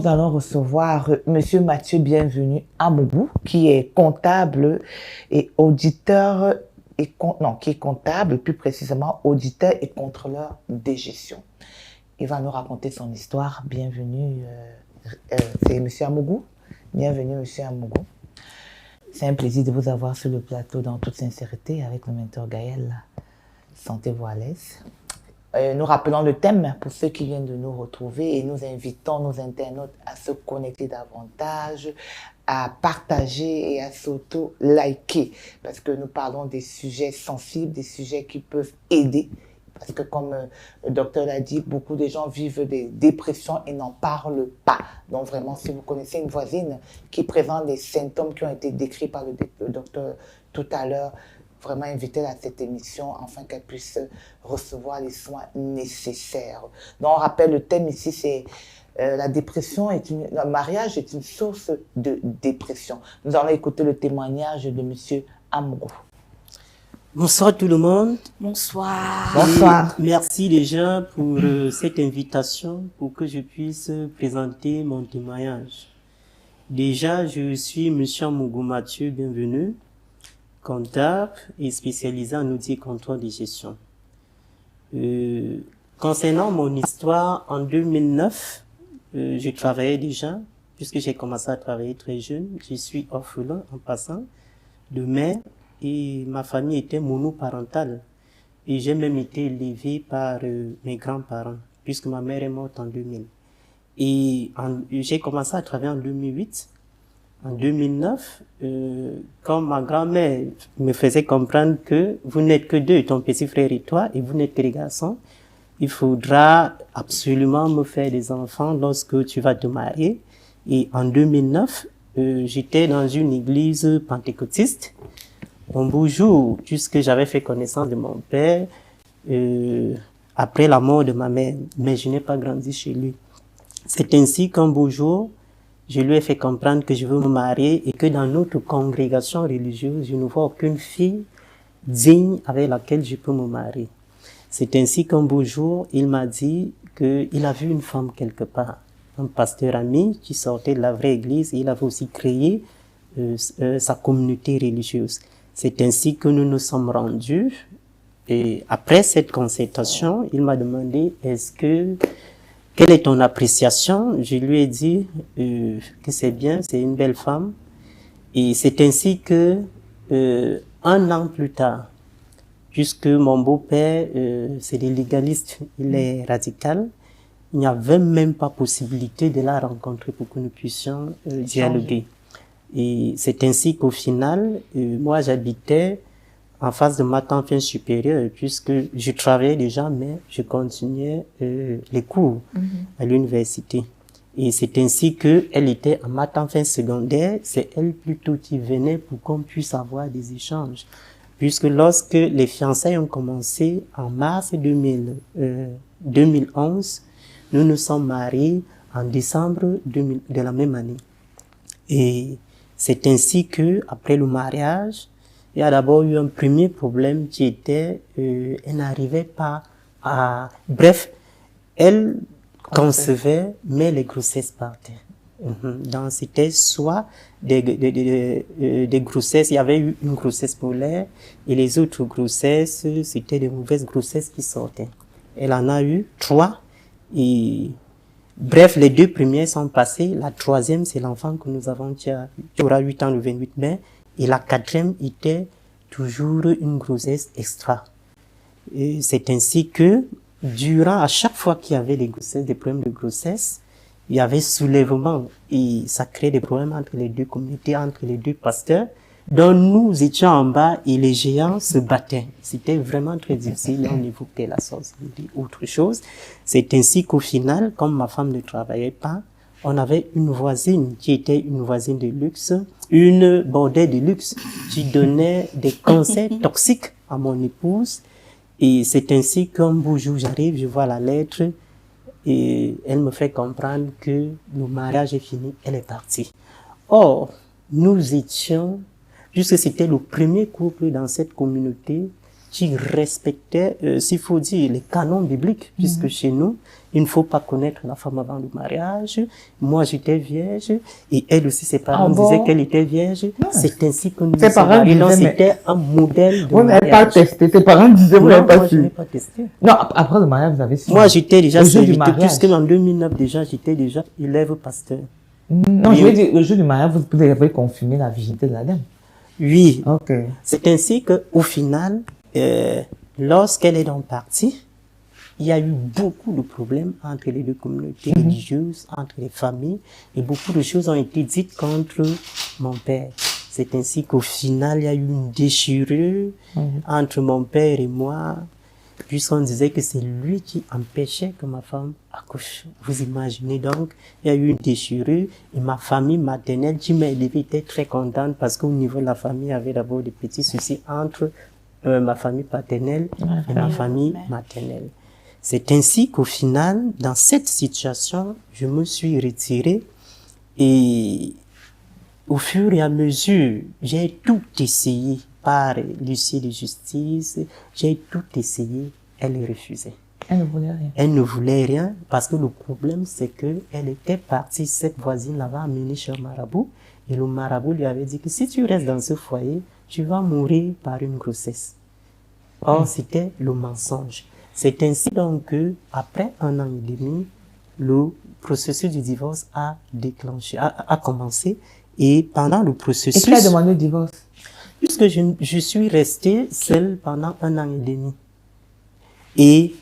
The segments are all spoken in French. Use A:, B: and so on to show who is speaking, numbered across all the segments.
A: allons recevoir Monsieur Mathieu Bienvenu Amougou, qui est comptable et auditeur, qui est comptable, plus précisément auditeur et contrôleur des gestions. Il va nous raconter son histoire. Bienvenue, c'est Monsieur Amougou. Bienvenue, Monsieur Amougou. C'est un plaisir de vous avoir sur le plateau dans toute sincérité avec le mentor Gaël. Sentez-vous à l'aise. Nous rappelons le thème pour ceux qui viennent de nous retrouver et nous invitons nos internautes à se connecter davantage, à partager et à s'auto-liker parce que nous parlons des sujets sensibles, des sujets qui peuvent aider. Parce que comme le docteur l'a dit, beaucoup de gens vivent des dépressions et n'en parlent pas. Donc vraiment, si vous connaissez une voisine qui présente des symptômes qui ont été décrits par le docteur tout à l'heure, vraiment invitez-la à cette émission afin qu'elle puisse recevoir les soins nécessaires. Donc on rappelle, le thème ici, c'est la dépression le mariage est une source de dépression. Nous allons écouter le témoignage de Monsieur Amougou.
B: Bonsoir tout le monde.
C: Bonsoir.
A: Bonsoir.
B: Merci déjà pour cette invitation pour que je puisse présenter mon témoignage. Déjà, je suis Monsieur Amougou Mathieu Bienvenu, comptable et spécialisé en outils et contrôle de gestion. Concernant mon histoire, en 2009, je travaillais déjà, puisque j'ai commencé à travailler très jeune. Je suis orphelin en passant de mère et ma famille était monoparentale. Et j'ai même été élevé par mes grands-parents, puisque ma mère est morte en 2000. Et j'ai commencé à travailler en 2008. En 2009, quand ma grand-mère me faisait comprendre que vous n'êtes que deux, ton petit frère et toi, et vous n'êtes que des garçons, il faudra absolument me faire des enfants lorsque tu vas te marier. Et en 2009, j'étais dans une église pentecôtiste. Un beau jour, puisque j'avais fait connaissance de mon père, après la mort de ma mère, mais je n'ai pas grandi chez lui. C'est ainsi qu'un beau jour, je lui ai fait comprendre que je veux me marier et que dans notre congrégation religieuse, je ne vois aucune fille digne avec laquelle je peux me marier. C'est ainsi qu'un beau jour, il m'a dit qu'il a vu une femme quelque part, un pasteur ami qui sortait de la vraie église et il avait aussi créé sa communauté religieuse. C'est ainsi que nous nous sommes rendus et après cette concertation, il m'a demandé quelle est ton appréciation? Je lui ai dit que c'est bien, c'est une belle femme. Et c'est ainsi que, un an plus tard, puisque mon beau-père, c'est des légalistes, il est radical, il n'y avait même pas possibilité de la rencontrer pour que nous puissions dialoguer. Et c'est ainsi qu'au final, moi j'habitais en face de ma tante supérieure, puisque je travaillais déjà, mais je continuais les cours à l'université. Et c'est ainsi que elle était en maths fin secondaire, c'est elle plutôt qui venait pour qu'on puisse avoir des échanges. Puisque lorsque les fiançailles ont commencé en mars 2011, nous nous sommes mariés en décembre de la même année. Et c'est ainsi que, après le mariage, il y a d'abord eu un premier problème qui était, elle n'arrivait pas à... Bref, elle concevait, mais les grossesses partaient. Donc c'était soit des grossesses, il y avait eu une grossesse polaire, et les autres grossesses, c'était des mauvaises grossesses qui sortaient. Elle en a eu 3, et... Bref, les 2 premières sont passées. La 3e, c'est l'enfant que nous avons qui aura 8 ans le 28 mai. Et la 4e était toujours une grossesse extra. Et c'est ainsi que, à chaque fois qu'il y avait des problèmes de grossesse, il y avait soulèvement. Et ça créait des problèmes entre les 2 communautés, entre les 2 pasteurs. Donc nous étions en bas et les géants se battaient. C'était vraiment très difficile. On évoquait la sorcellerie, autre chose. C'est ainsi qu'au final, comme ma femme ne travaillait pas, on avait une voisine qui était une voisine de luxe, une bordelle de luxe qui donnait des conseils toxiques à mon épouse. Et c'est ainsi qu'un beau jour j'arrive, je vois la lettre et elle me fait comprendre que le mariage est fini, elle est partie. Or, nous étions... Puisque c'était le premier couple dans cette communauté qui respectait, s'il faut dire, les canons bibliques, puisque chez nous, il ne faut pas connaître la femme avant le mariage. Moi, j'étais vierge, et elle aussi, ses parents disaient qu'elle était vierge. C'est ainsi que nous
A: ses
B: sommes mariés. Donc, c'était un modèle de
A: vous n'avez pas testé. Ses parents disaient, vous n'avez pas su.
B: Je n'ai pas testé.
A: Non, après le mariage, vous avez su.
B: Moi, j'étais déjà serviteur, puisque en 2009, déjà, j'étais déjà élève pasteur.
A: Non, je veux dire, le jour du mariage, vous avez confirmé la virginité de la dame.
B: Oui.
A: Ok.
B: C'est ainsi que, au final, lorsqu'elle est donc partie, il y a eu beaucoup de problèmes entre les deux communautés religieuses, entre les familles, et beaucoup de choses ont été dites contre mon père. C'est ainsi qu'au final, il y a eu une déchirure entre mon père et moi, puisqu'on disait que c'est lui qui empêchait que ma femme accouche. Vous imaginez donc, il y a eu une déchirure, et ma famille maternelle qui m'a élevé était très contente parce qu'au niveau de la famille, il y avait d'abord des petits soucis entre ma famille paternelle et ma famille maternelle. C'est ainsi qu'au final, dans cette situation, je me suis retiré et au fur et à mesure, j'ai tout essayé par l'huissier de justice, j'ai tout essayé, elle refusait.
A: Elle ne voulait rien.
B: Elle ne voulait rien parce que le problème, c'est que elle était partie, cette voisine l'avait amenée chez un marabout et le marabout lui avait dit que si tu restes dans ce foyer, tu vas mourir par une grossesse. Or, c'était le mensonge. C'est ainsi donc que, après 1 an et demi, le processus du divorce a déclenché, a commencé. Et pendant le processus...
A: Et qui a demandé le divorce?
B: Puisque je suis restée seule pendant 1 an et demi. Et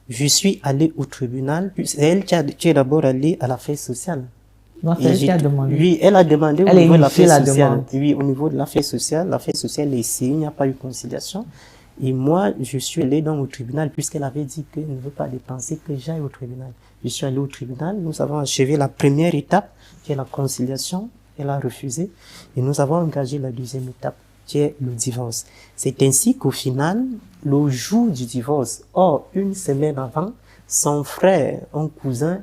B: je suis allée au tribunal. C'est elle qui est d'abord allée à l'affaire sociale.
A: Non, c'est elle qui a demandé.
B: Oui, elle a demandé au niveau de l'affaire sociale. Oui, au niveau de l'affaire sociale est essayée, il n'y a pas eu conciliation. Et moi, je suis allé donc au tribunal puisqu'elle avait dit qu'elle ne veut pas dépenser, que j'aille au tribunal. Je suis allé au tribunal, nous avons achevé la première étape, qui est la conciliation. Elle a refusé. Et nous avons engagé la deuxième étape, qui est le divorce. C'est ainsi qu'au final, le jour du divorce, or, 1 semaine avant, son frère, un cousin,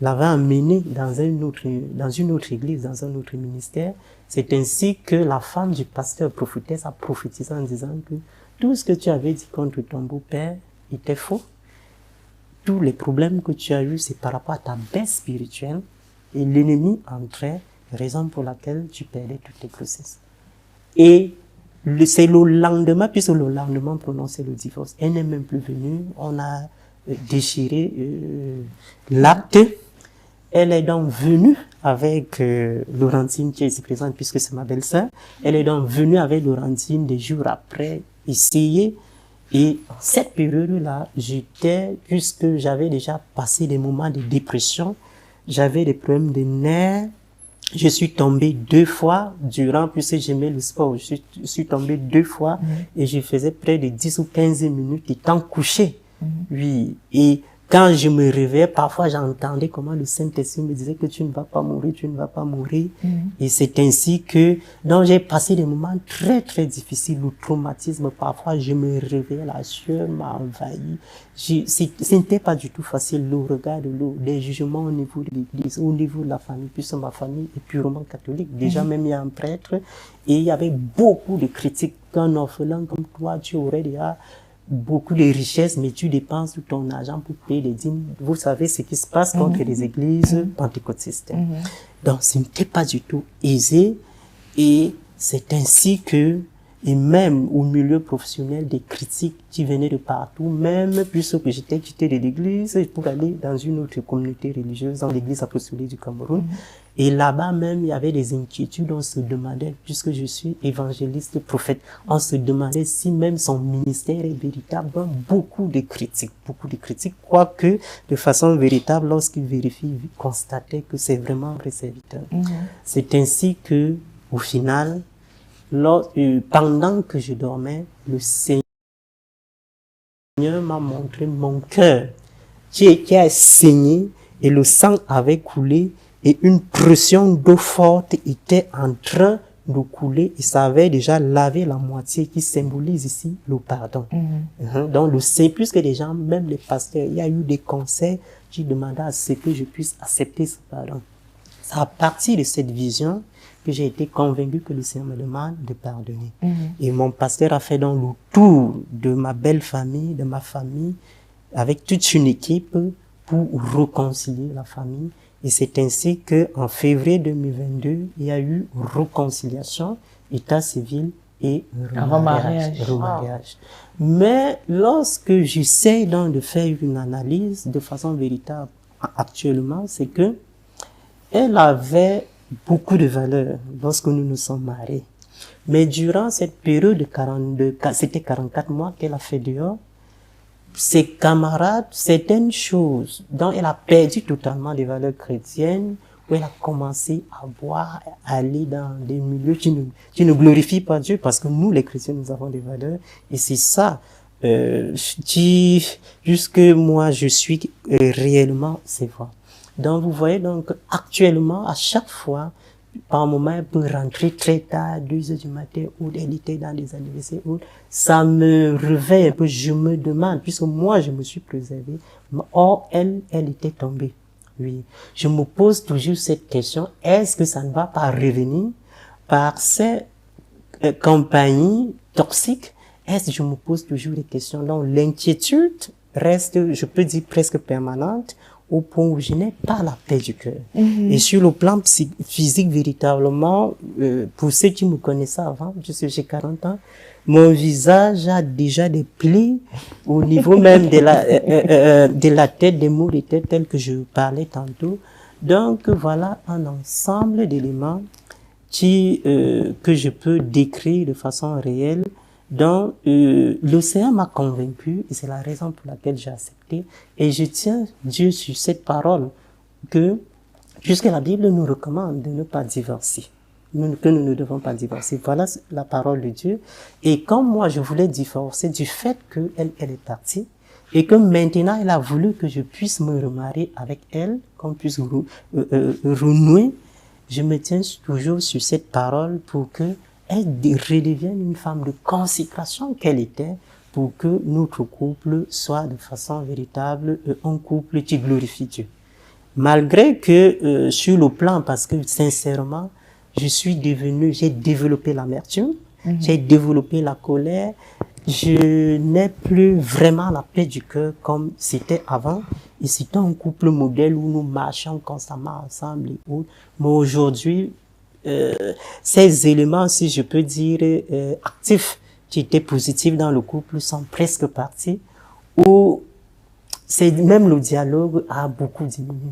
B: l'avait emmené dans une autre église, dans un autre ministère. C'est ainsi que la femme du pasteur prophétesse a prophétisé en disant que tout ce que tu avais dit contre ton beau-père était faux. Tous les problèmes que tu as eus, c'est par rapport à ta baisse spirituelle. Et l'ennemi entrait, raison pour laquelle tu perdais toutes tes grossesses. Et c'est le lendemain, puisque le lendemain prononçait le divorce. Elle n'est même plus venue. On a déchiré l'acte. Elle est donc venue avec Laurentine qui est ici présente puisque c'est ma belle-sœur. Elle est donc venue avec Laurentine des jours après, essayer. Et cette période-là, puisque j'avais déjà passé des moments de dépression, j'avais des problèmes de nerfs. Je suis tombée 2 fois puisque j'aimais le sport, je suis tombée 2 fois et je faisais près de 10 ou 15 minutes étant couché. Oui. Et quand je me réveillais, parfois j'entendais comment le Saint-Esprit me disait que tu ne vas pas mourir, tu ne vas pas mourir. Et c'est ainsi que, donc j'ai passé des moments très très difficiles, le traumatisme, parfois je me réveillais, la sueur m'a envahi. Ce n'était pas du tout facile, le regard de l'eau, des jugements au niveau de l'église, au niveau de la famille, puisque ma famille est purement catholique. Déjà même il y a un prêtre et il y avait beaucoup de critiques qu'un orphelin comme toi, tu aurais déjà beaucoup de richesses, mais tu dépenses tout ton argent pour payer les dîmes. Vous savez ce qui se passe contre les églises pentecôtistes. Donc, ce n'était pas du tout aisé. Et c'est ainsi que, et même au milieu professionnel, des critiques qui venaient de partout, même puisque j'étais quitté de l'église pour aller dans une autre communauté religieuse, dans l'église apostolique du Cameroun. Et là-bas même, il y avait des inquiétudes, on se demandait, puisque je suis évangéliste, prophète, on se demandait si même son ministère est véritable. Beaucoup de critiques, quoique de façon véritable, lorsqu'il vérifie, il constatait que c'est vraiment un vrai serviteur. C'est ainsi que, au final, pendant que je dormais, le Seigneur m'a montré mon cœur qui a saigné et le sang avait coulé et une pression d'eau forte était en train de couler et ça avait déjà lavé la moitié qui symbolise ici le pardon. Donc puisque les gens, même les pasteurs, il y a eu des conseils qui demandaient à ce que je puisse accepter ce pardon. C'est à partir de cette vision que j'ai été convaincu que le Seigneur me demande de pardonner. Et mon pasteur a fait donc le tour de ma belle famille, de ma famille, avec toute une équipe pour réconcilier la famille. Et c'est ainsi que en février 2022, il y a eu réconciliation, état civil et remariage. Mais lorsque j'essaie donc de faire une analyse de façon véritable actuellement, c'est que elle avait beaucoup de valeurs lorsque nous nous sommes mariés. Mais durant cette période de 42, c'était 44 mois qu'elle a fait dehors, ses camarades, certaines choses dont elle a perdu totalement les valeurs chrétiennes, où elle a commencé à boire, à aller dans des milieux qui ne glorifient pas Dieu, parce que nous, les chrétiens, nous avons des valeurs, et c'est ça jusque moi, je suis réellement sévère. Donc, vous voyez, donc, actuellement, à chaque fois, par moment, elle peut rentrer très tard, 2 heures du matin, ou elle était dans les anniversaires, ou ça me réveille un peu, je me demande, puisque moi, je me suis préservé, or, elle était tombée. Oui. Je me pose toujours cette question, est-ce que ça ne va pas revenir par ces compagnies toxiques? Je me pose toujours des questions. Donc, l'inquiétude reste, je peux dire, presque permanente, au point où je n'ai pas la paix du cœur. Et sur le plan physique, véritablement, pour ceux qui me connaissaient avant, j'ai 40 ans, mon visage a déjà des plis au niveau même de la tête, des maux de tête tels que je parlais tantôt. Donc, voilà un ensemble d'éléments que je peux décrire de façon réelle. Donc, l'océan m'a convaincu, et c'est la raison pour laquelle j'ai accepté, et je tiens Dieu sur cette parole, puisque la Bible nous recommande de ne pas divorcer, que nous ne devons pas divorcer. Voilà la parole de Dieu. Et comme moi, je voulais divorcer du fait qu'elle est partie, et que maintenant, elle a voulu que je puisse me remarier avec elle, qu'on puisse renouer, je me tiens toujours sur cette parole pour que elle redevienne une femme de consécration qu'elle était, pour que notre couple soit de façon véritable un couple qui glorifie Dieu. Malgré que sur le plan, parce que sincèrement, j'ai développé l'amertume, j'ai développé la colère, je n'ai plus vraiment la paix du cœur comme c'était avant. Et c'était un couple modèle où nous marchions constamment ensemble et autres. Mais aujourd'hui, ces éléments, si je peux dire, actifs, qui étaient positifs dans le couple, sont presque partis, où même le dialogue a beaucoup diminué.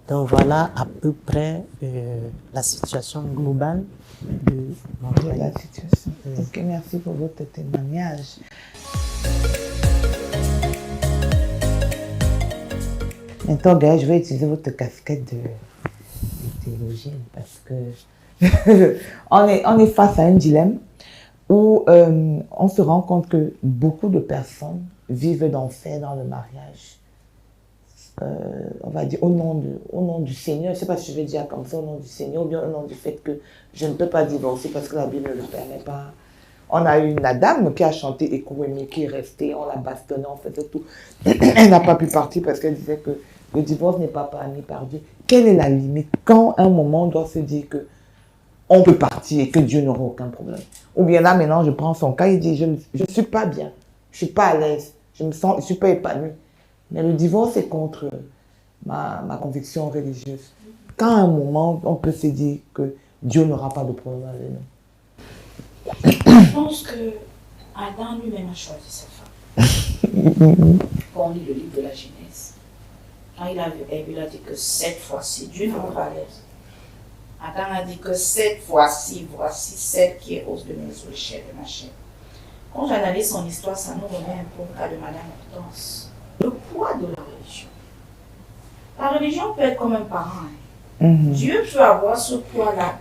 B: Donc voilà à peu près la situation globale de mon foyer.
A: La situation. Ok, merci pour votre témoignage. Maintenant, gars, je vais utiliser votre casquette de théologienne parce que on est face à un dilemme où on se rend compte que beaucoup de personnes vivent d'enfer dans le mariage. On va dire au nom du Seigneur, je ne sais pas si je vais dire comme ça, au nom du Seigneur, ou bien au nom du fait que je ne peux pas divorcer parce que la Bible ne le permet pas. On a eu une dame qui a chanté Ekouemi, qui est restée, on l'a bastonnée, on faisait tout. Elle n'a pas pu partir parce qu'elle disait que le divorce n'est pas permis par Dieu. Quelle est la limite? Quand à un moment on doit se dire que on peut partir et que Dieu n'aura aucun problème. Ou bien là maintenant je prends son cas, il dit je ne suis pas bien, je ne suis pas à l'aise, je ne suis pas épanouie. Mais le divorce est contre ma conviction religieuse. Quand à un moment, on peut se dire que Dieu n'aura pas de problème avec nous.
C: Je pense que Adam lui-même a choisi sa femme. Quand on lit le livre de la Genèse, quand il a vu Ève, il a dit que cette fois-ci, Dieu ne va pas l'aise. Adam a dit que cette fois-ci, voici celle qui est hausse de mes os, chair de ma chair. Quand j'analyse son histoire, ça nous remet un peu au cas de Madame Hortense. Le poids de la religion. La religion peut être comme un parent. Dieu peut avoir ce poids-là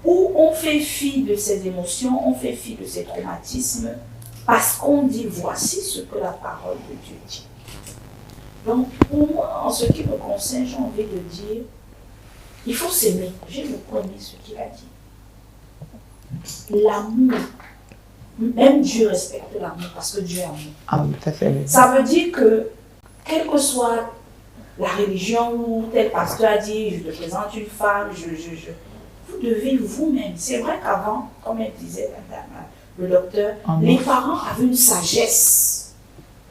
C: où on fait fi de ses émotions, on fait fi de ses traumatismes parce qu'on dit voici ce que la parole de Dieu dit. Donc pour moi, en ce qui me concerne, j'ai envie de dire il faut s'aimer. J'ai reconnu ce qu'il a dit. L'amour. Même Dieu respecte l'amour parce que Dieu est amour. Ça veut dire que, quelle que soit la religion où tel pasteur a dit, je te présente une femme, vous devez vous-même. C'est vrai qu'avant, comme elle disait le docteur, les parents avaient une sagesse.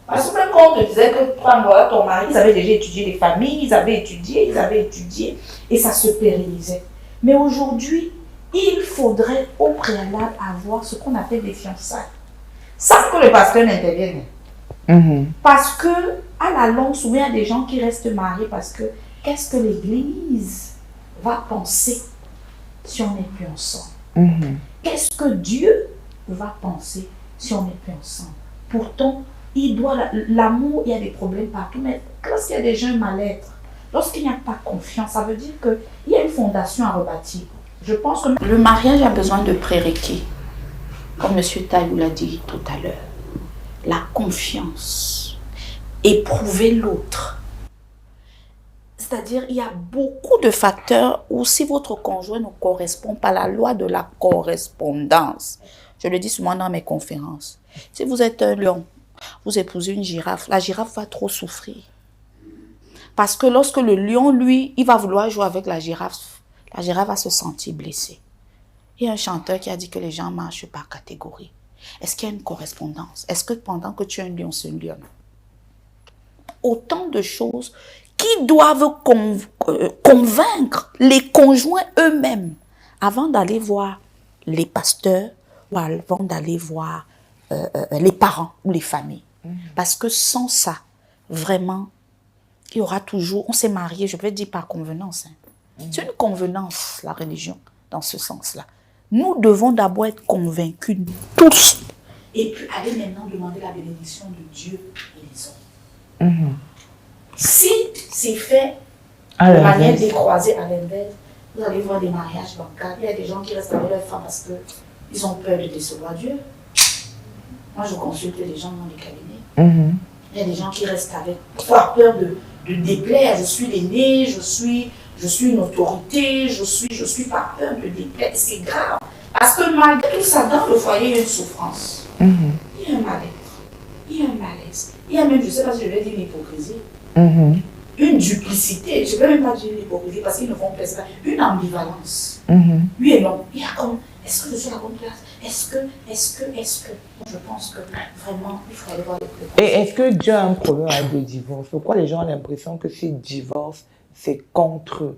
C: Parce que même quand on te disait que voilà, ton mari, ils avaient déjà étudié les familles, ils avaient étudié, et ça se pérennisait. Mais aujourd'hui, il faudrait au préalable avoir ce qu'on appelle des fiançailles. Sans que le pasteur n'intervienne. Parce que, à la longue, souvent, il y a des gens qui restent mariés parce que qu'est-ce que l'Église va penser si on n'est plus ensemble? Qu'est-ce que Dieu va penser si on n'est plus ensemble? Pourtant, l'amour, il y a des problèmes partout, mais lorsqu'il y a déjà un mal-être, lorsqu'il n'y a pas confiance, ça veut dire qu'il y a une fondation à rebâtir. Je pense que le mariage a besoin de prérequis, comme M. Taillou l'a dit tout à l'heure. La confiance, éprouver l'autre. C'est-à-dire, il y a beaucoup de facteurs où si votre conjoint ne correspond pas à la loi de la correspondance, je le dis souvent dans mes conférences, si vous êtes un lion, vous épousez une girafe, la girafe va trop souffrir. Parce que lorsque le lion, lui, il va vouloir jouer avec la girafe va se sentir blessée. Il y a un chanteur qui a dit que les gens marchent par catégorie. Est-ce qu'il y a une correspondance? Est-ce que pendant que tu es un lion, c'est une lionne? Autant de choses qui doivent convaincre les conjoints eux-mêmes avant d'aller voir les pasteurs ou avant d'aller voir les parents ou les familles. Parce que sans ça, vraiment, il y aura toujours... On s'est marié, je vais dire par convenance. C'est une convenance, la religion, dans ce sens-là. Nous devons d'abord être convaincus tous. Et puis aller maintenant demander la bénédiction de Dieu et des hommes. Si c'est fait de manière décroisée à l'inverse, vous allez voir des mariages bancals. Il y a des gens qui restent avec leur femme parce qu'ils ont peur de décevoir Dieu. Moi, je consulte les gens dans les cabinets. Il y a des gens qui restent avec peur de déplaire. Je suis l'aîné, je suis une autorité, je suis par peur de déplaire. C'est grave. Parce que malgré tout ça, dans le foyer, il y a une souffrance. Il y a un mal-être. Il y a un malaise. Il y a même, je ne sais pas si je vais dire une hypocrisie. Une duplicité. Je ne vais même pas dire une hypocrisie parce qu'ils ne font pas ça. Une ambivalence. Oui et non. Il y a comme, est-ce que je suis à la bonne place? Est-ce que je pense que vraiment, il faudrait voir les préparer.
A: Et est-ce que Dieu a un problème avec le divorce? Pourquoi les gens ont l'impression que si divorce, c'est contre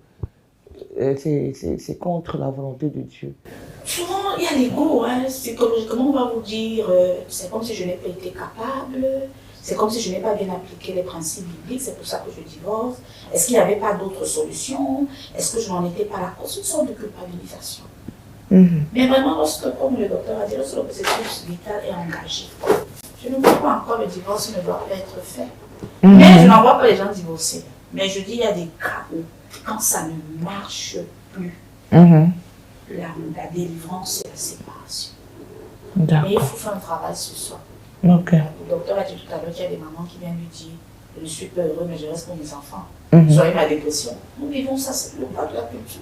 A: la volonté de Dieu?
C: Souvent, il y a l'ego. C'est comme, comment on va vous dire, c'est comme si je n'ai pas été capable, c'est comme si je n'ai pas bien appliqué les principes bibliques, c'est pour ça que je divorce. Est-ce qu'il n'y avait pas d'autre solution? Est-ce que je n'en étais pas là? C'est une sorte de culpabilisation. Mais vraiment, lorsque, comme le docteur a dit, lorsque le processus vital est engagé, je ne vois pas encore le divorce ne doit pas être fait. Mais je n'en vois pas les gens divorcer. Mais je dis, il y a des cas où, quand ça ne marche plus, la délivrance et la séparation. Mais il faut faire un travail sur soi. Le docteur a dit tout à l'heure qu'il y a des mamans qui viennent lui dire, je ne suis pas heureux, mais je reste pour mes enfants. Soyez ma dépression. Nous vivons ça, c'est le pas de la culture.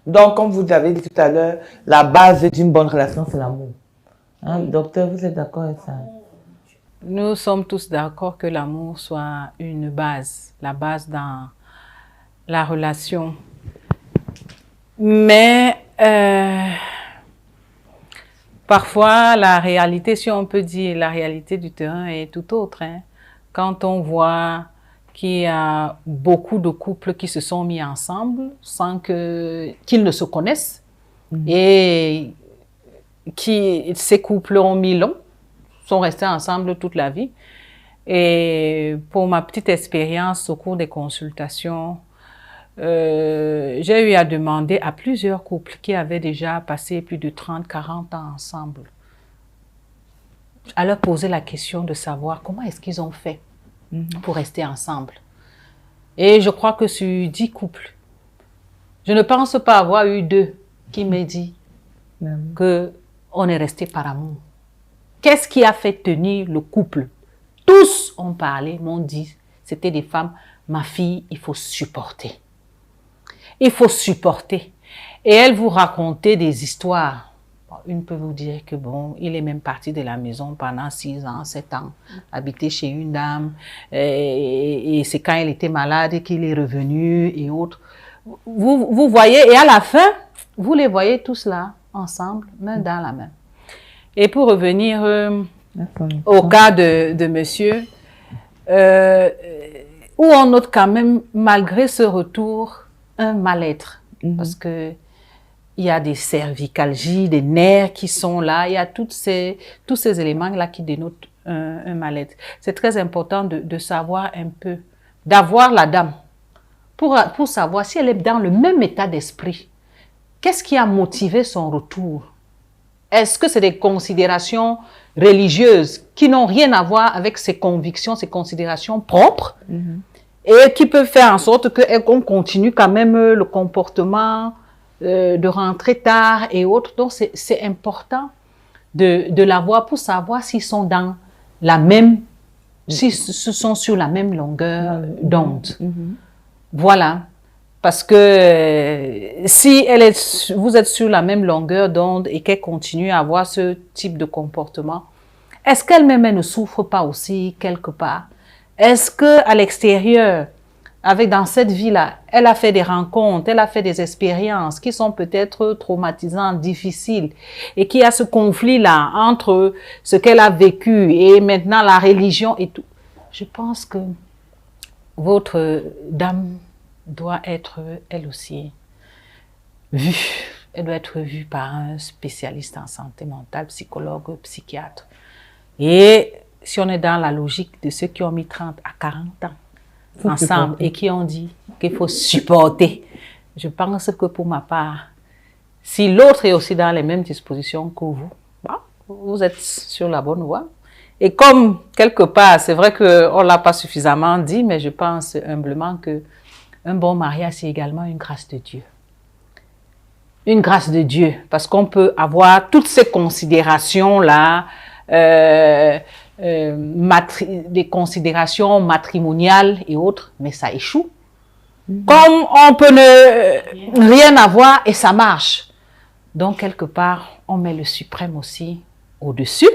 A: Donc, comme vous avez dit tout à l'heure, la base d'une bonne relation, c'est l'amour. Docteur, vous êtes d'accord avec ça?
D: Nous sommes tous d'accord que l'amour soit une base, la base dans la relation. Mais parfois, la réalité, si on peut dire, la réalité du terrain est tout autre. Quand on voit qu'il y a beaucoup de couples qui se sont mis ensemble sans qu'ils ne se connaissent et ces couples ont mis long, sont restés ensemble toute la vie. Et pour ma petite expérience au cours des consultations, j'ai eu à demander à plusieurs couples qui avaient déjà passé plus de 30-40 ans ensemble, à leur poser la question de savoir comment est-ce qu'ils ont fait pour rester ensemble. Et je crois que sur 10 couples, je ne pense pas avoir eu 2 qui m'aient dit qu'on est resté par amour. Qu'est-ce qui a fait tenir le couple? Tous ont parlé, m'ont dit, c'était des femmes, ma fille, il faut supporter. Il faut supporter. Et elles vous racontaient des histoires. Une peut vous dire que bon, il est même parti de la maison pendant 6 ans, 7 ans, habiter chez une dame, et c'est quand elle était malade qu'il est revenu et autres. Vous voyez, et à la fin, vous les voyez tous là, ensemble, main dans la main. Et pour revenir au cas de monsieur, où on note quand même, malgré ce retour, un mal-être. Parce que il y a des cervicalgies, des nerfs qui sont là, il y a tous ces éléments-là qui dénotent un mal-être. C'est très important de savoir un peu, d'avoir la dame, pour savoir si elle est dans le même état d'esprit. Qu'est-ce qui a motivé son retour? Est-ce que c'est des considérations religieuses qui n'ont rien à voir avec ses convictions, ses considérations propres, et qui peuvent faire en sorte qu'on continue quand même le comportement de rentrer tard et autres. Donc, c'est important de l'avoir pour savoir s'ils sont dans la même, s'ils sont sur la même longueur d'onde. Voilà. Parce que si vous êtes sur la même longueur d'onde et qu'elle continue à avoir ce type de comportement, est-ce qu'elle-même ne souffre pas aussi quelque part? Est-ce qu'à l'extérieur, dans cette vie-là, elle a fait des rencontres, elle a fait des expériences qui sont peut-être traumatisantes, difficiles, et qu'il y a ce conflit-là entre ce qu'elle a vécu et maintenant la religion et tout? Je pense que votre dame doit être, elle aussi, vue. Elle doit être vue par un spécialiste en santé mentale, psychologue, psychiatre. Et si on est dans la logique de ceux qui ont mis 30 à 40 ans ensemble et qui ont dit qu'il faut supporter, je pense que pour ma part, si l'autre est aussi dans les mêmes dispositions que vous, vous êtes sur la bonne voie. Et comme, quelque part, c'est vrai qu'on ne l'a pas suffisamment dit, mais je pense humblement que un bon mariage, c'est également une grâce de Dieu. Une grâce de Dieu, parce qu'on peut avoir toutes ces considérations-là, des considérations matrimoniales et autres, mais ça échoue. Comme on peut ne rien avoir et ça marche. Donc, quelque part, on met le suprême aussi au-dessus.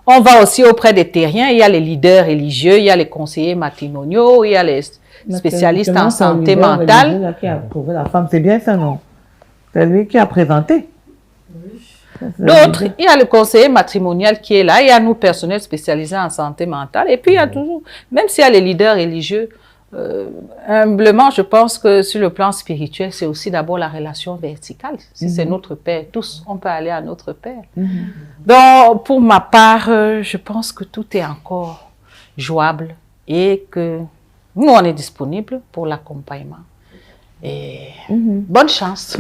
D: On va aussi auprès des terriens, il y a les leaders religieux, il y a les conseillers matrimoniaux, il y a les spécialiste en santé mentale.
A: Qui a trouvé la femme, c'est bien ça, non? C'est lui qui a présenté.
D: D'autres, il y a le conseiller matrimonial qui est là, il y a nous, personnels spécialisés en santé mentale, et puis il y a toujours, même s'il y a les leaders religieux, humblement, je pense que sur le plan spirituel, c'est aussi d'abord la relation verticale. Si c'est notre Père, tous, on peut aller à notre Père. Donc, pour ma part, je pense que tout est encore jouable et que nous, on est disponible pour l'accompagnement. Et bonne chance.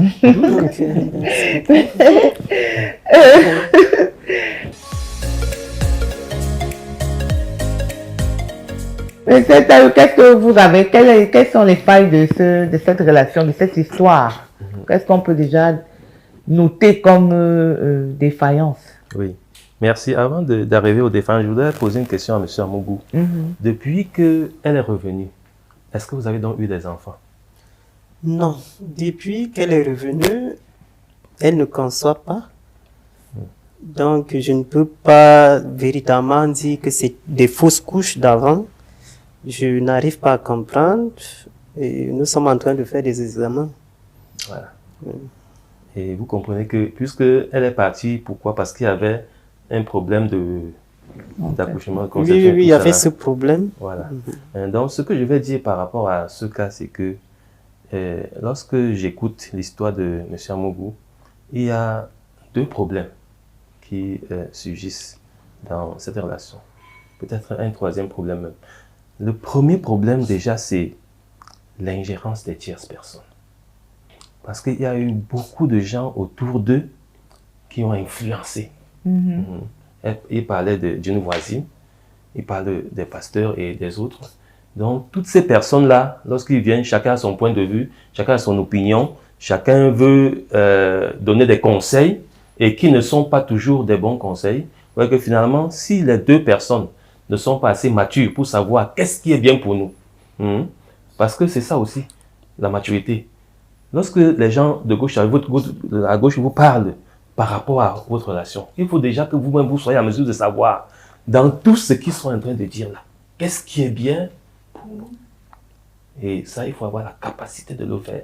A: Qu'est-ce que vous avez, quelles sont les failles de cette relation, de cette histoire? Qu'est-ce qu'on peut déjà noter comme défaillance?
E: Oui. Merci. Avant d'arriver aux défaillances, je voudrais poser une question à M. Amougou. Depuis qu'elle est revenue, est-ce que vous avez donc eu des enfants?
B: Non. Depuis qu'elle est revenue, elle ne conçoit pas. Donc, je ne peux pas véritablement dire que c'est des fausses couches d'avant. Je n'arrive pas à comprendre. Et nous sommes en train de faire des examens.
E: Voilà. Et vous comprenez que, puisque elle est partie, pourquoi? Parce qu'il y avait un problème d'accouchement.
B: Oui, il y avait ce problème.
E: Voilà. Donc, ce que je vais dire par rapport à ce cas, c'est que lorsque j'écoute l'histoire de M. Amougou, il y a deux problèmes qui surgissent dans cette relation. Peut-être un troisième problème même. Le premier problème, déjà, c'est l'ingérence des tierces personnes. Parce qu'il y a eu beaucoup de gens autour d'eux qui ont influencé. Il parlait d'une voisine, il parlait des pasteurs et des autres. Donc, toutes ces personnes-là, lorsqu'ils viennent, chacun a son point de vue, chacun a son opinion, chacun veut donner des conseils et qui ne sont pas toujours des bons conseils. Vous voyez que finalement, si les deux personnes ne sont pas assez matures pour savoir qu'est-ce qui est bien pour nous, parce que c'est ça aussi, la maturité. Lorsque les gens de gauche à gauche vous parlent par rapport à votre relation, il faut déjà que vous-même vous soyez en mesure de savoir dans tout ce qu'ils sont en train de dire là, qu'est-ce qui est bien pour nous. Et ça, il faut avoir la capacité de le faire.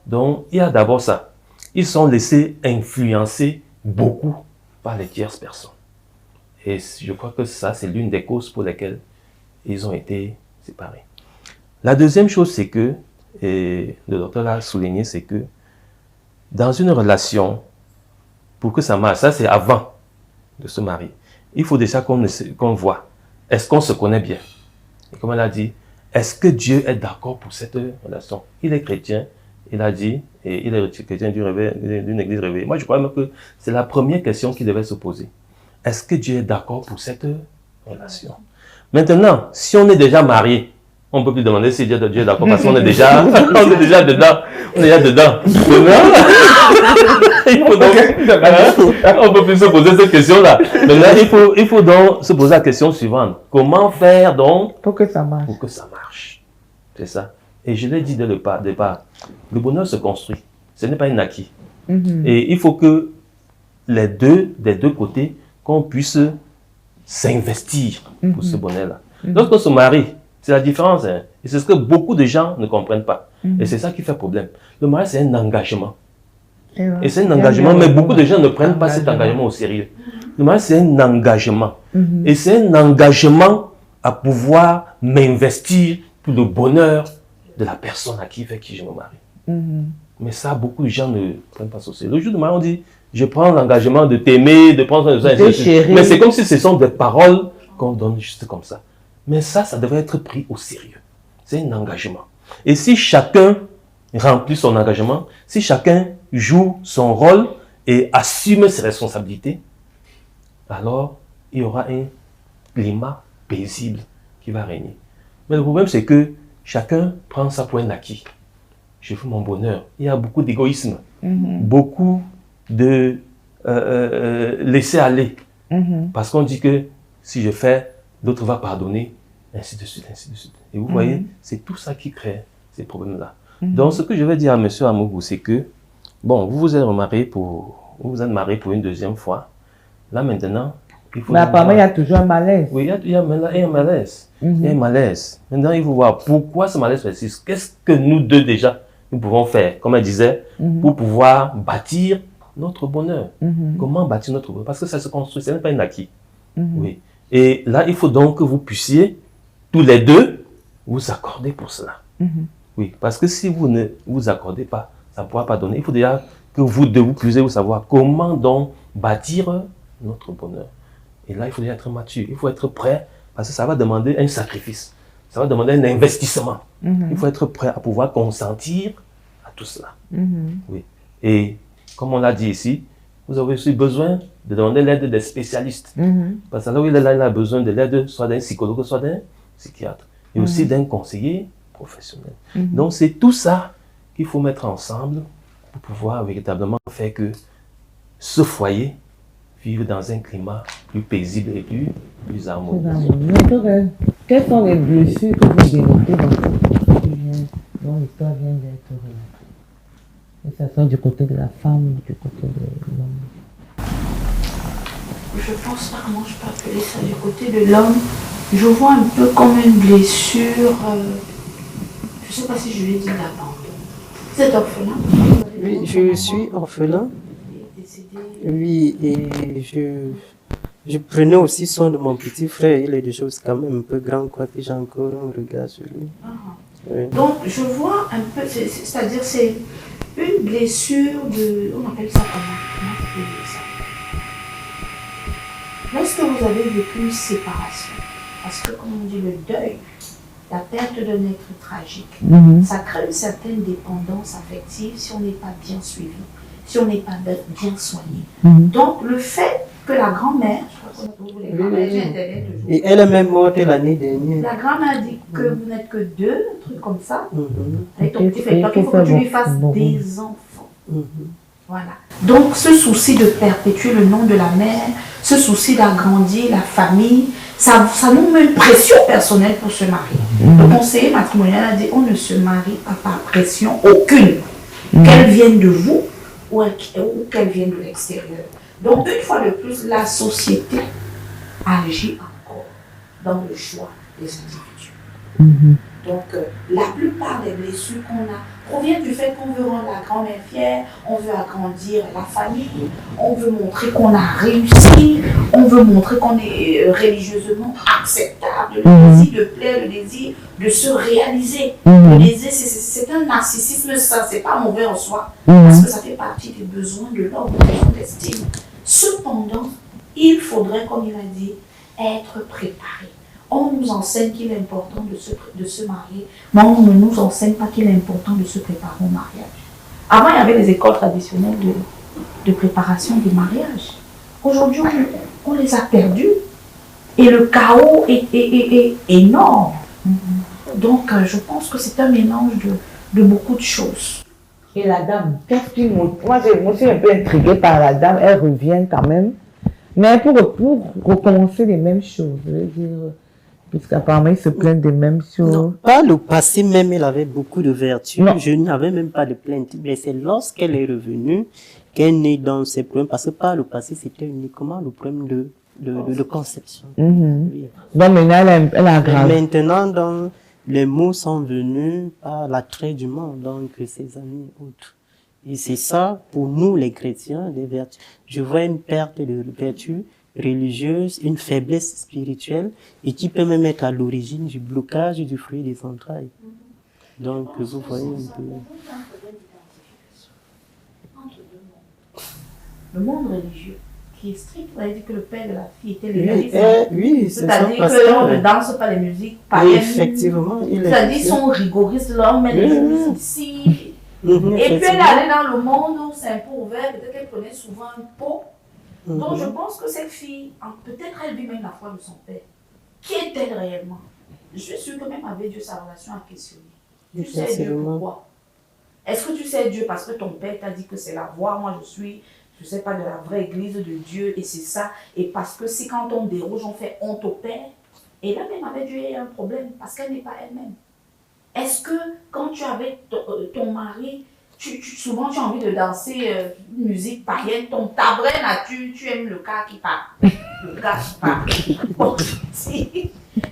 E: Donc, il y a d'abord ça. ils sont laissés influencer beaucoup par les tierces personnes. Et je crois que ça, c'est l'une des causes pour lesquelles ils ont été séparés. La deuxième chose, c'est que, et le docteur l'a souligné, c'est que dans une relation, pour que ça marche, ça c'est avant de se marier, il faut déjà qu'on voit, est-ce qu'on se connaît bien? Et comme elle a dit, est-ce que Dieu est d'accord pour cette relation? Il est chrétien, il a dit, et il est chrétien d'une église réveillée. Moi, je crois même que c'est la première question qu'il devait se poser. Est-ce que Dieu est d'accord pour cette relation? Maintenant, si on est déjà marié, on ne peut plus demander si Dieu est d'accord parce qu'on est déjà, on est déjà dedans. On est déjà dedans. On ne peut plus se poser cette question-là. Maintenant, il faut donc se poser la question suivante. Comment faire donc
A: Pour que ça marche.
E: pour que ça marche? C'est ça. Et je l'ai dit dès le départ, le bonheur se construit. Ce n'est pas un acquis. Et il faut que des deux côtés, qu'on puisse s'investir pour ce bonheur-là. Lorsqu'on se marie, c'est la différence. Hein. Et c'est ce que beaucoup de gens ne comprennent pas. Et c'est ça qui fait problème. Le mariage, c'est un engagement. Et c'est un engagement, mais beaucoup de gens ne prennent pas cet engagement au sérieux. Le mariage, c'est un engagement. Et c'est un engagement à pouvoir m'investir pour le bonheur de la personne à qui je me marie. Mais ça, beaucoup de gens ne prennent pas ça au sérieux. Le jour du mariage, on dit, je prends l'engagement de t'aimer, de prendre soin de ça. Mais c'est comme si ce sont des paroles qu'on donne juste comme ça. Mais ça devrait être pris au sérieux. C'est un engagement. Et si chacun remplit son engagement, si chacun joue son rôle et assume ses responsabilités, alors il y aura un climat paisible qui va régner. Mais le problème, c'est que chacun prend ça pour un acquis. Je veux mon bonheur. Il y a beaucoup d'égoïsme, beaucoup de laisser aller. Parce qu'on dit que si je fais, l'autre va pardonner, ainsi de suite, ainsi de suite. Et vous voyez, c'est tout ça qui crée ces problèmes-là. Donc, ce que je vais dire à M. Amougou, c'est que, bon, vous vous êtes marié pour une deuxième fois. Là, maintenant, il faut...
A: Mais apparemment, il y a toujours un malaise.
E: Oui, il y a un malaise. Il y a un malaise. Maintenant, il faut voir pourquoi ce malaise persiste. Qu'est-ce que nous deux, déjà, nous pouvons faire, comme elle disait, pour pouvoir bâtir notre bonheur. Comment bâtir notre bonheur? Parce que ça se construit, ce n'est pas un acquis. Oui. Et là, il faut donc que vous puissiez, tous les deux, vous accorder pour cela. Oui, parce que si vous ne vous accordez pas, ça ne pourra pas donner. Il faut déjà que vous deux, vous puissiez vous savoir comment donc bâtir notre bonheur. Et là, il faut déjà être mature. Il faut être prêt, parce que ça va demander un sacrifice. Ça va demander un investissement. Il faut être prêt à pouvoir consentir à tout cela. Oui. Et comme on l'a dit ici, vous avez aussi besoin de demander l'aide des spécialistes. Parce que là où il a besoin de l'aide, soit d'un psychologue, soit d'un psychiatre. Et aussi d'un conseiller professionnel. Donc c'est tout ça qu'il faut mettre ensemble pour pouvoir véritablement faire que ce foyer vive dans un climat plus paisible et plus harmonieux.
A: Quelles sont les blessures que vous développez dont l'histoire vient d'être relatée? Que ce soit du côté de la femme ou du côté de l'homme?
C: Je pense pas comment je peux appeler ça du côté de l'homme. Je vois un peu comme une blessure, je ne sais pas si je l'ai dit d'abandon. Vous êtes orphelin?
B: Oui, je suis orphelin. Oui, et je prenais aussi soin de mon petit frère. Il est des choses quand même un peu grand, quoi, que j'ai encore un regard sur lui. Oui.
C: Donc, je vois un peu, c'est-à-dire c'est une blessure de... On appelle ça comment on peut dire ça? Lorsque vous avez vécu une séparation, parce que comme on dit le deuil, la perte d'un être tragique, ça crée une certaine dépendance affective si on n'est pas bien suivi, si on n'est pas bien soigné. Donc le fait que la grand-mère, je crois qu'on les grand-mères, j'ai Internet toujours.
B: Et elle est même morte l'année dernière.
C: La grand-mère dit que vous n'êtes que deux, un truc comme ça. Avec ton petit frère, il faut que tu lui fasses des enfants. Voilà. Donc ce souci de perpétuer le nom de la mère, ce souci d'agrandir la famille, ça nous met une pression personnelle pour se marier. Le conseiller matrimonial a dit on ne se marie pas par pression aucune, qu'elle vienne de vous ou qu'elle vienne de l'extérieur. Donc une fois de plus, la société agit encore dans le choix des individus. Donc, la plupart des blessures qu'on a proviennent du fait qu'on veut rendre la grand-mère fière, on veut agrandir la famille, on veut montrer qu'on a réussi, on veut montrer qu'on est religieusement acceptable, le désir de plaire, le désir de se réaliser. Le désir, c'est un narcissisme sain, c'est pas mauvais en soi, parce que ça fait partie des besoins de l'homme, des besoins d'estime. Cependant, il faudrait, comme il a dit, être préparé. On nous enseigne qu'il est important de se marier, mais on ne nous enseigne pas qu'il est important de se préparer au mariage. Avant, il y avait des écoles traditionnelles de préparation du mariage. Aujourd'hui, on les a perdues et le chaos est énorme. Donc, je pense que c'est un mélange de beaucoup de choses.
A: Et la dame, qu'est-ce qui moi, je suis un peu intriguée par la dame, elle revient quand même, mais pour recommencer les mêmes choses, je veux dire, puisqu'apparemment ils se plaignent des mêmes choses.
B: Non, pas le passé même, elle avait beaucoup de vertus.
A: Non.
B: Je n'avais même pas de plainte. Mais c'est lorsqu'elle est revenue qu'elle est dans ses problèmes. Parce que par le passé, c'était uniquement le problème de conception. Oui.
A: Donc maintenant, elle a aggravé.
B: Maintenant, donc, les mots sont venus par l'attrait du monde, donc ses amis et autres. Et c'est ça, pour nous les chrétiens, les vertus. Je vois une perte de vertus religieuse, une faiblesse spirituelle, et qui peut même être à l'origine du blocage du fruit des entrailles. Donc, vous voyez un peu.
C: Le monde religieux, qui est strict, on a dit que le père de la fille était légaliste.
B: Oui, c'est ça.
C: C'est-à-dire que l'on ne danse pas les musiques païennes.
B: Oui, effectivement.
C: C'est-à-dire qu'ils sont rigoristes, l'homme met les choses ici. Et puis elle est allée dans le monde où c'est un peu ouvert, peut-être qu'elle prenait souvent un pot. Donc je pense que cette fille, peut-être elle vit même la foi de son père. Qui est-elle réellement? Je suis sûre que même avec Dieu, sa relation a questionné. Tu sais Dieu pourquoi? Est-ce que tu sais Dieu parce que ton père t'a dit que c'est la voie? Moi je sais pas, de la vraie église de Dieu et c'est ça. Et parce que si quand on déroge, on fait honte au père. Et là même avec Dieu, il y a un problème parce qu'elle n'est pas elle-même. Est-ce que quand tu es avec ton mari, souvent tu as envie de danser une musique païenne, ta vraie nature, tu aimes le gars qui parle. Le gars qui parle. Bon,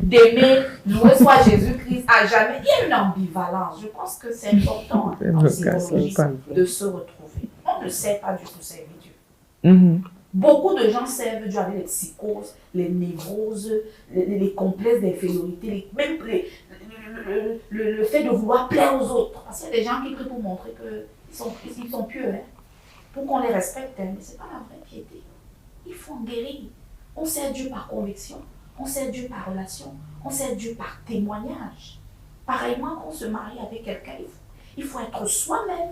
C: d'aimer, louer soit Jésus-Christ à jamais. Il y a une ambivalence. Je pense que c'est important en psychologie de se retrouver. On ne sait pas du tout servir Dieu. Beaucoup de gens servent Dieu avec les psychoses, les névroses, les complexes d'infériorité, même le fait de vouloir plaire aux autres. Parce qu'il y a des gens qui prient pour montrer qu'ils sont pieux, hein, pour qu'on les respecte, hein, mais ce n'est pas la vraie piété. Il faut en guérir. On sert Dieu par conviction, on sert Dieu par relation, on sert Dieu par témoignage. Pareillement, quand on se marie avec quelqu'un, il faut être soi-même.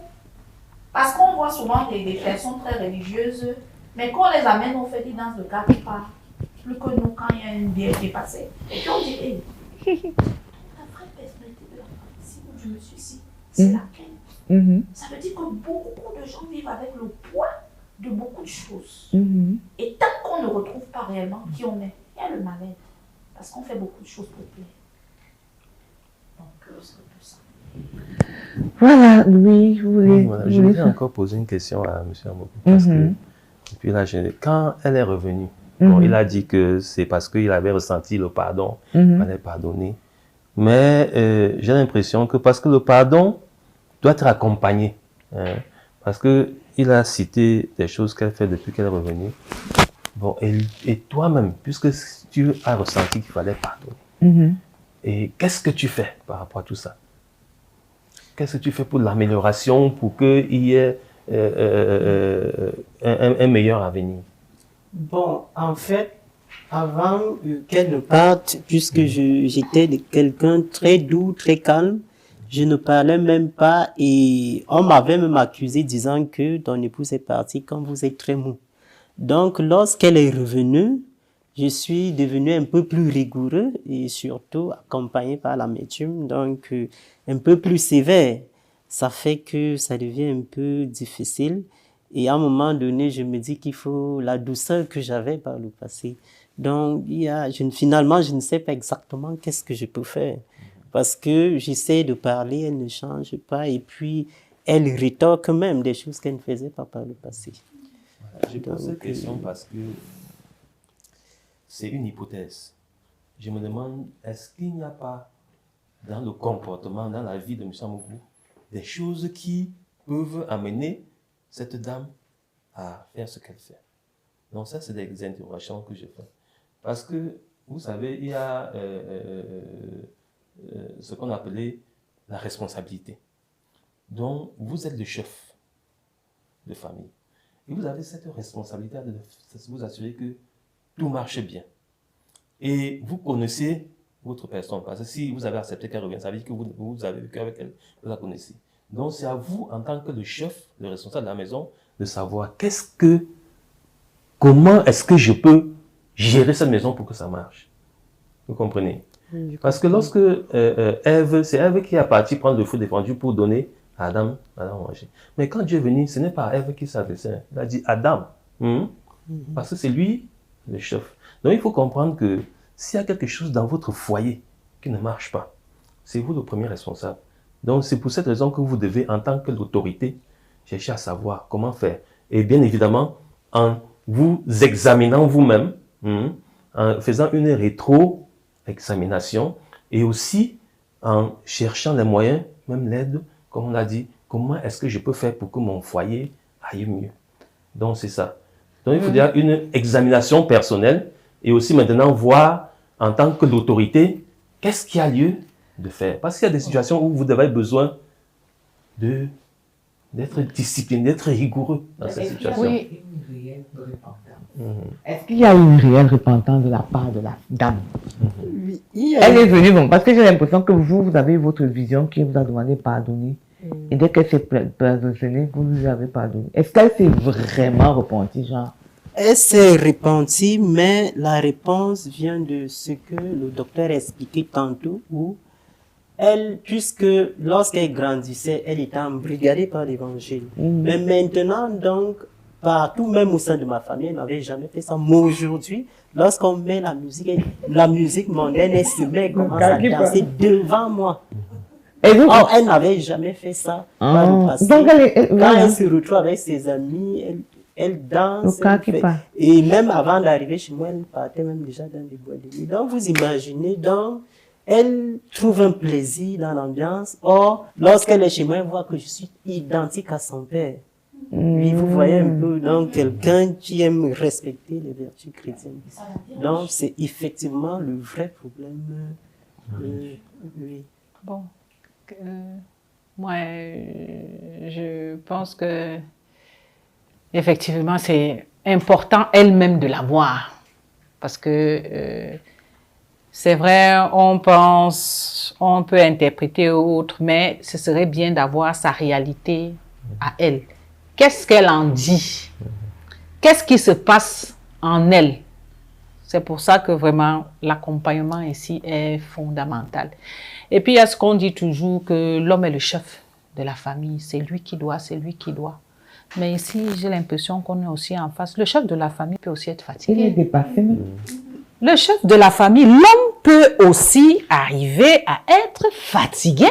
C: Parce qu'on voit souvent des personnes très religieuses, mais quand on les amène, on fait des danses de gars qui parlent plus que nous quand il y a une bière qui est passée. Et puis on dit, hey, la vraie personnalité de la femme, si je me suis ici, c'est laquelle? Ça veut dire que beaucoup de gens vivent avec le poids de beaucoup de choses. Et tant qu'on ne retrouve pas réellement qui on est, il y a le mal-être. Parce qu'on fait beaucoup de choses pour plaire. Donc, c'est un peu ça.
A: Voilà, Louis, vous voulez...
E: Voilà, je voudrais encore poser une question à M. Amobou. Parce que, et puis là, quand elle est revenue, bon, il a dit que c'est parce qu'il avait ressenti le pardon, il fallait pardonner. Mais j'ai l'impression que parce que le pardon doit être accompagné, hein, parce qu'il a cité des choses qu'elle fait depuis qu'elle est revenue. Bon, et toi-même, puisque tu as ressenti qu'il fallait pardonner, et qu'est-ce que tu fais par rapport à tout ça? Qu'est-ce que tu fais pour l'amélioration, pour qu'il y ait un meilleur avenir?
B: Bon, en fait, avant qu'elle ne parte, puisque j'étais quelqu'un très doux, très calme, je ne parlais même pas et on m'avait même accusé disant que ton épouse est partie quand vous êtes très mou. Donc, lorsqu'elle est revenue, je suis devenu un peu plus rigoureux et surtout accompagné par l'amertume, donc un peu plus sévère. Ça fait que ça devient un peu difficile. Et à un moment donné, je me dis qu'il faut la douceur que j'avais par le passé. Donc, finalement, je ne sais pas exactement qu'est-ce que je peux faire. Parce que j'essaie de parler, elle ne change pas. Et puis, elle rétorque même des choses qu'elle ne faisait pas par le passé.
E: Je pose cette question parce que c'est une hypothèse. Je me demande, est-ce qu'il n'y a pas dans le comportement, dans la vie de M. Amougou, des choses qui peuvent amener cette dame à faire ce qu'elle fait. Donc ça, c'est des interrogations que je fais. Parce que, vous savez, il y a ce qu'on appelait la responsabilité. Donc, vous êtes le chef de famille. Et vous avez cette responsabilité de vous assurer que tout marche bien. Et vous connaissez votre personne. Parce que si vous avez accepté qu'elle revienne, ça veut dire que vous avez vécu avec elle, vous la connaissez. Donc, c'est à vous, en tant que le chef, le responsable de la maison, de savoir comment est-ce que je peux gérer cette maison pour que ça marche. Vous comprenez? Parce que lorsque c'est Ève qui est partie prendre le fruit défendu pour donner à Adam à manger. Mais quand Dieu est venu, ce n'est pas Ève qui s'adressait. Il a dit Adam. Parce que c'est lui le chef. Donc il faut comprendre que s'il y a quelque chose dans votre foyer qui ne marche pas, c'est vous le premier responsable. Donc c'est pour cette raison que vous devez, en tant que l'autorité, chercher à savoir comment faire. Et bien évidemment, en vous examinant vous-même, en faisant une rétro-examination et aussi en cherchant les moyens, même l'aide, comme on l'a dit, comment est-ce que je peux faire pour que mon foyer aille mieux. Donc c'est ça. Donc il faut dire une examination personnelle et aussi maintenant voir en tant que l'autorité, qu'est-ce qu'il y a lieu de faire. Parce qu'il y a des situations où vous avez besoin d'être discipliné, d'être rigoureux dans cette situation.
A: Oui. Est-ce qu'il y a une réelle repentance de la part de la dame?
B: Oui,
A: Elle est venue, bon, parce que j'ai l'impression que vous avez votre vision qui vous a demandé de pardonner. Et dès qu'elle s'est pardonnée, vous lui avez pardonné. Est-ce qu'elle s'est vraiment repentie, genre?
B: Elle s'est repentie, mais la réponse vient de ce que le docteur a expliqué tantôt, où elle, puisque lorsqu'elle grandissait, elle était embrigadée par l'évangile. Mais maintenant, donc, partout, même au sein de ma famille, elle n'avait jamais fait ça. Mais aujourd'hui, lorsqu'on met la musique mondaine, elle se met, elle commence à danser devant moi. Or, elle n'avait jamais fait ça par le passé. Donc quand elle se retrouve avec ses amis, elle danse. Et même avant d'arriver chez moi, elle partait même déjà dans les boîtes de nuit. Donc, vous imaginez, donc, elle trouve un plaisir dans l'ambiance. Or, lorsqu'elle est chez moi, elle voit que je suis identique à son père. Oui, vous voyez un peu, donc, quelqu'un qui aime respecter les vertus chrétiennes. Donc, c'est effectivement le vrai problème. Oui.
D: Bon. Moi, je pense que effectivement, c'est important elle-même de la voir. Parce que c'est vrai, on pense, on peut interpréter autre, mais ce serait bien d'avoir sa réalité à elle. Qu'est-ce qu'elle en dit? Qu'est-ce qui se passe en elle? C'est pour ça que vraiment l'accompagnement ici est fondamental. Et puis il y a ce qu'on dit toujours, que l'homme est le chef de la famille. C'est lui qui doit, c'est lui qui doit. Mais ici, j'ai l'impression qu'on est aussi en face. Le chef de la famille peut aussi être fatigué.
A: Il est dépassé même.
D: Le chef de la famille, l'homme peut aussi arriver à être fatigué.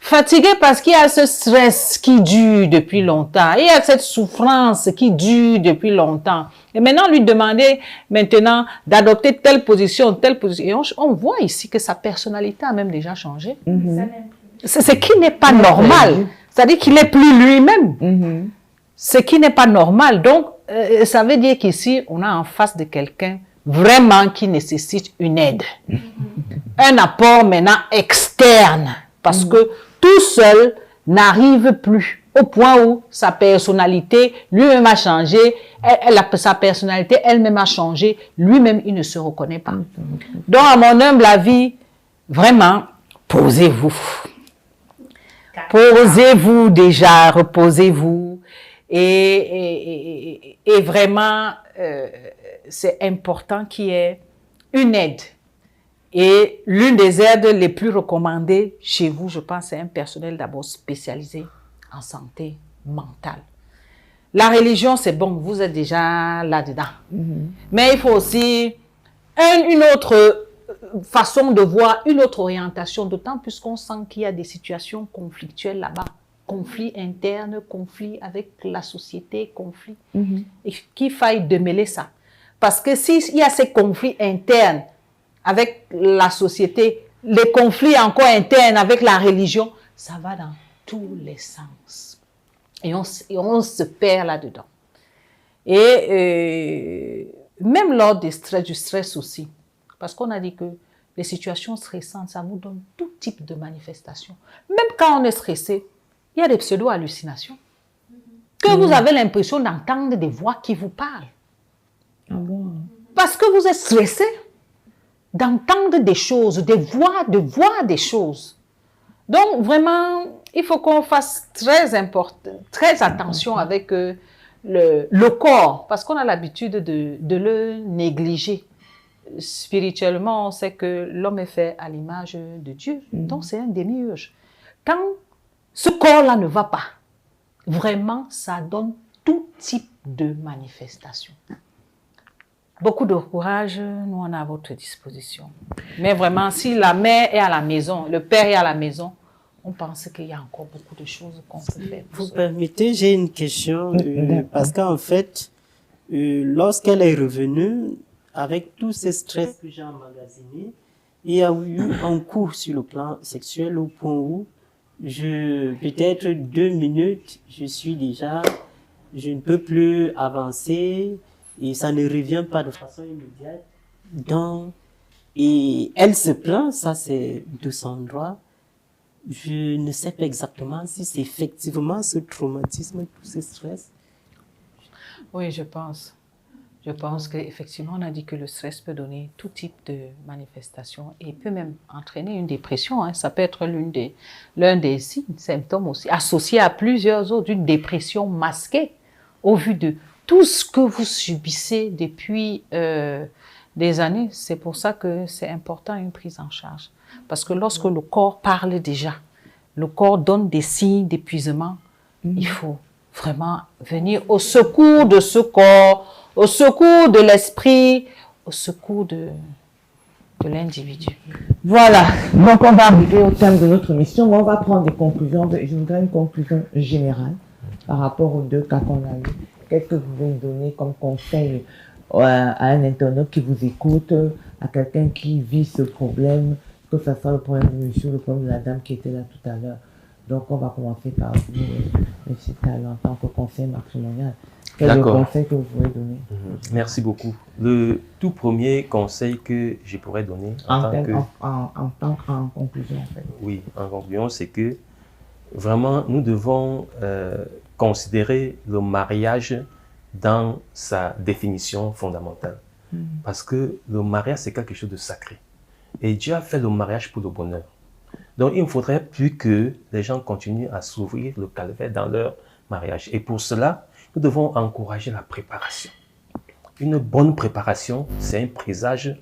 D: Fatigué parce qu'il y a ce stress qui dure depuis longtemps. Il y a cette souffrance qui dure depuis longtemps. Et maintenant, lui demander maintenant d'adopter telle position. Et on voit ici que sa personnalité a même déjà changé. C'est ce qui n'est pas normal. C'est-à-dire qu'il n'est plus lui-même. Ce qui n'est pas normal. Donc, ça veut dire qu'ici, on a en face de quelqu'un vraiment qui nécessite une aide. Un apport maintenant externe. Parce que tout seul n'arrive plus au point où sa personnalité lui-même a changé, sa personnalité elle-même a changé, lui-même il ne se reconnaît pas. Donc à mon humble avis, vraiment, posez-vous. Posez-vous déjà, reposez-vous et vraiment c'est important qu'il y ait une aide. Et l'une des aides les plus recommandées chez vous, je pense, c'est un personnel d'abord spécialisé en santé mentale. La religion, c'est bon, vous êtes déjà là-dedans. Mais il faut aussi une autre façon de voir, une autre orientation, d'autant plus qu'on sent qu'il y a des situations conflictuelles là-bas. Conflits internes, conflits avec la société, conflits. Et qu'il faille démêler ça. Parce que s'il y a ces conflits internes, avec la société, les conflits encore internes avec la religion, ça va dans tous les sens. Et on se perd là-dedans. Et même lors du stress aussi, parce qu'on a dit que les situations stressantes, ça vous donne tout type de manifestations. Même quand on est stressé, il y a des pseudo-hallucinations. Que vous avez l'impression d'entendre des voix qui vous parlent.
A: Ah bon?
D: Parce que vous êtes stressé d'entendre des choses, de voir des choses. Donc, vraiment, il faut qu'on fasse très attention avec le corps, parce qu'on a l'habitude de le négliger. Spirituellement, on sait que l'homme est fait à l'image de Dieu, donc c'est un démiurge. Quand ce corps-là ne va pas, vraiment, ça donne tout type de manifestation. Beaucoup de courage, nous on est à votre disposition. Mais vraiment, si la mère est à la maison, le père est à la maison, on pense qu'il y a encore beaucoup de choses qu'on peut faire.
B: Vous permettez, j'ai une question, parce qu'en fait, lorsqu'elle est revenue, avec tous ces stress que j'ai emmagasinés, il y a eu un coup sur le plan sexuel au point où, peut-être 2 minutes, je ne peux plus avancer, et ça ne revient pas de façon immédiate. Donc, et elle se plaint, ça c'est de son droit. Je ne sais pas exactement si c'est effectivement ce traumatisme, tout ce stress.
D: Oui, je pense. Je pense qu'effectivement, on a dit que le stress peut donner tout type de manifestation et peut même entraîner une dépression. Hein. Ça peut être l'un des signes, symptômes aussi, associés à plusieurs autres, une dépression masquée au vu de tout ce que vous subissez depuis des années. C'est pour ça que c'est important une prise en charge. Parce que lorsque le corps parle déjà, le corps donne des signes d'épuisement, il faut vraiment venir au secours de ce corps, au secours de l'esprit, au secours de l'individu.
A: Voilà, donc on va arriver au terme de notre mission. On va prendre des conclusions. Je voudrais une conclusion générale par rapport aux 2 cas qu'on a eu. Qu'est-ce que vous voulez donner comme conseil à un internaute qui vous écoute, à quelqu'un qui vit ce problème, que ce soit le problème de monsieur, le problème de la dame qui était là tout à l'heure. Donc on va commencer par vous, M. Talon, en tant que conseiller matrimonial. Quel est le conseil que vous pouvez donner?
E: Merci beaucoup. Le tout premier conseil que je pourrais donner
A: en conclusion, en fait.
E: Oui, en conclusion, c'est que vraiment, nous devons considérer le mariage dans sa définition fondamentale. Parce que le mariage, c'est quelque chose de sacré. Et Dieu a fait le mariage pour le bonheur. Donc, il ne faudrait plus que les gens continuent à s'ouvrir le calvaire dans leur mariage. Et pour cela, nous devons encourager la préparation. Une bonne préparation, c'est un présage,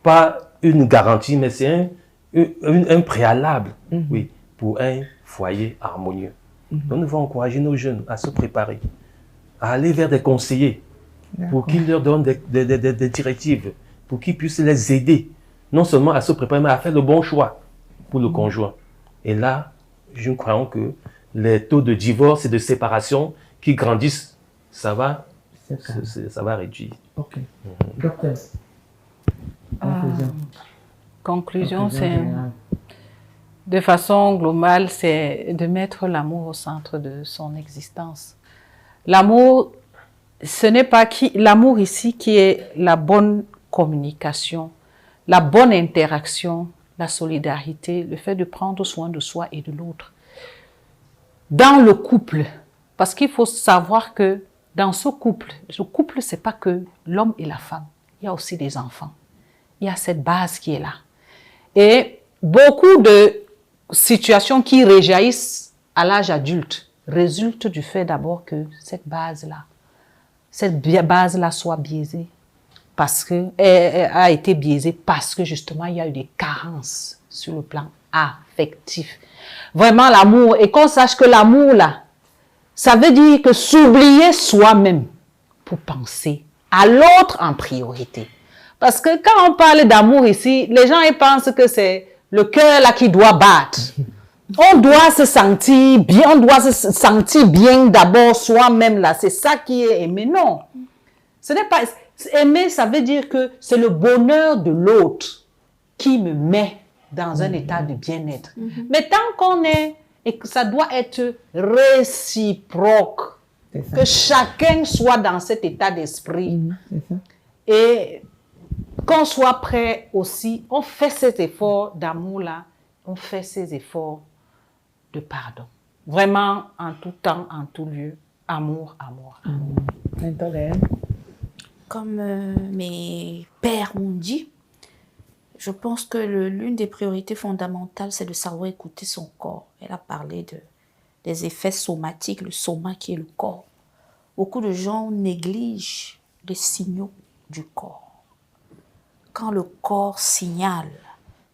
E: pas une garantie, mais c'est un préalable, oui, pour un foyer harmonieux. Donc, nous devons encourager nos jeunes à se préparer, à aller vers des conseillers pour qu'ils leur donnent des directives, pour qu'ils puissent les aider, non seulement à se préparer, mais à faire le bon choix pour le conjoint. Et là, nous croyons que les taux de divorce et de séparation qui grandissent, ça va réduire.
A: Ok. Docteur,
D: conclusion, c'est de façon globale, c'est de mettre l'amour au centre de son existence. L'amour, ce n'est pas l'amour ici qui est la bonne communication, la bonne interaction, la solidarité, le fait de prendre soin de soi et de l'autre. Dans le couple, parce qu'il faut savoir que dans ce couple, c'est pas que l'homme et la femme, il y a aussi des enfants. Il y a cette base qui est là. Et beaucoup de situations qui réjaillissent à l'âge adulte résultent du fait d'abord que cette base-là soit biaisée. Parce que elle a été biaisée parce que justement il y a eu des carences sur le plan affectif. Vraiment l'amour, et qu'on sache que l'amour là, ça veut dire que s'oublier soi-même pour penser à l'autre en priorité. Parce que quand on parle d'amour ici, les gens ils pensent que c'est le cœur là qui doit battre. On doit se sentir bien, d'abord soi-même là. C'est ça qui est aimer. Non, ce n'est pas aimer. Ça veut dire que c'est le bonheur de l'autre qui me met dans un état de bien-être. Mais tant qu'on est, et que ça doit être réciproque, que chacun soit dans cet état d'esprit, et qu'on soit prêt aussi, on fait ces efforts d'amour-là, on fait ces efforts de pardon. Vraiment, en tout temps, en tout lieu, amour, amour, amour.
C: Comme mes pères m'ont dit, je pense que l'une des priorités fondamentales, c'est de savoir écouter son corps. Elle a parlé des effets somatiques, le soma qui est le corps. Beaucoup de gens négligent les signaux du corps. Quand le corps signale,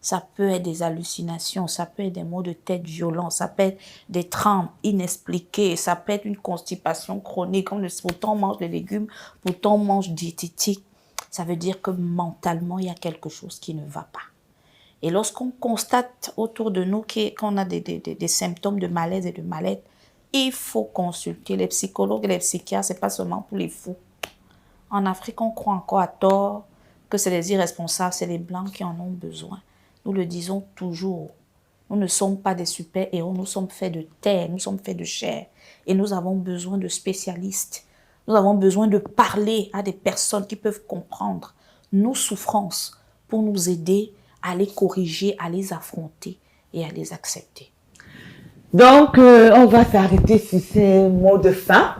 C: ça peut être des hallucinations, ça peut être des maux de tête violents, ça peut être des trembles inexpliquées, ça peut être une constipation chronique. Pourtant on mange des légumes, pourtant on mange diététique. Ça veut dire que mentalement, il y a quelque chose qui ne va pas. Et lorsqu'on constate autour de nous qu'on a des symptômes de malaise et de mal-être, il faut consulter les psychologues et les psychiatres. Ce n'est pas seulement pour les fous. En Afrique, on croit encore à tort que c'est les irresponsables, c'est les Blancs qui en ont besoin. Nous le disons toujours. Nous ne sommes pas des super-héros, nous sommes faits de terre, nous sommes faits de chair. Et nous avons besoin de spécialistes. Nous avons besoin de parler à des personnes qui peuvent comprendre nos souffrances pour nous aider à les corriger, à les affronter et à les accepter.
A: Donc, on va s'arrêter sur ces mots de fin.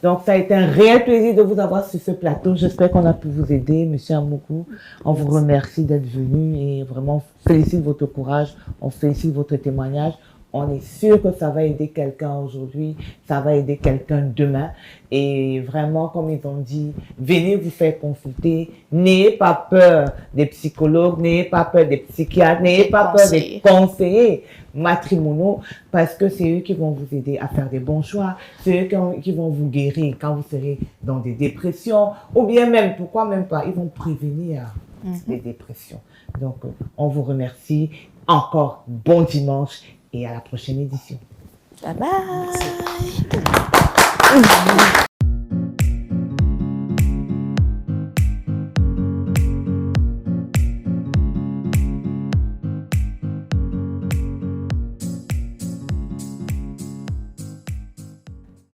A: Donc, ça a été un réel plaisir de vous avoir sur ce plateau. J'espère qu'on a pu vous aider, Monsieur Amougou. On vous remercie d'être venu et vraiment on félicite votre courage, on félicite votre témoignage. On est sûr que ça va aider quelqu'un aujourd'hui, ça va aider quelqu'un demain. Et vraiment, comme ils ont dit, venez vous faire consulter. N'ayez pas peur des psychologues, n'ayez pas peur des psychiatres, n'ayez pas peur des conseillers matrimoniaux, parce que c'est eux qui vont vous aider à faire des bons choix. C'est eux qui vont vous guérir quand vous serez dans des dépressions, ou bien même, pourquoi même pas, ils vont prévenir des dépressions. Donc, on vous remercie. Encore bon dimanche. Et à la prochaine édition.
C: Bye bye.